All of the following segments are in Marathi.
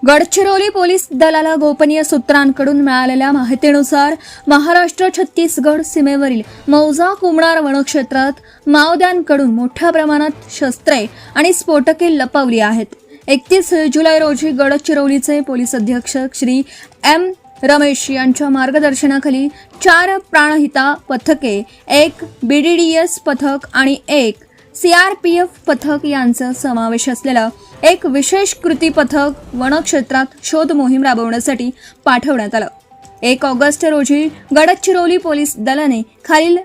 गडचिरोली पोलीस दलाला गोपनीय सूत्रांकडून मिळालेल्या माहितीनुसार महाराष्ट्र छत्तीसगड सीमेवरील मौजा कुमणार वनक्षेत्रात माओवाद्यांकडून मोठ्या प्रमाणात शस्त्रे आणि स्फोटके लपवली आहेत. 31 जुलै रोजी गडचिरोलीचे पोलीस अधीक्षक श्री एम रमेश यांच्या मार्गदर्शनाखाली 4 प्राणहिता पथके, 1 BDDS पथक आणि 1 CRPF पथक यांचा समावेश असलेलं एक विशेष कृती पथक वनक्षेत्रात शोध मोहीम राबवण्यासाठी पाठवण्यात आलं. 1 ऑगस्ट रोजी गडचिरोली पोलीस दलाने खालील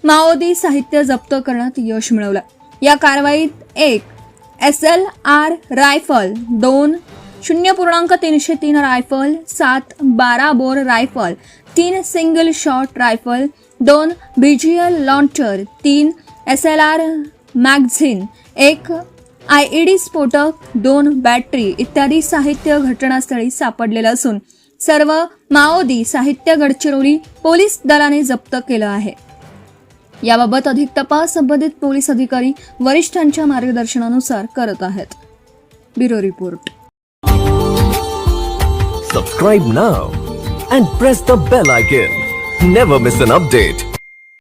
माओवादी साहित्य जप्त करण्यात यश मिळवलं. या कारवाईत 1 SLR rifle, 2 0.303 rifle, 7 12 bore rifle, 3 single shot rifle, 2 BGL launcher, 3 SLR magazine, 1 IED स्फोटक, 2 बॅटरी इत्यादी साहित्य घटनास्थळी सापडलेलं असून सर्व माओवादी साहित्य गडचिरोली पोलीस दलाने जप्त केलं आहे. याबाबत अधिक तपास संबंधित पोलीस अधिकारी वरिष्ठांच्या मार्गदर्शनानुसार करत आहेत. Bureau report. Subscribe now and press the bell icon. Never miss an update.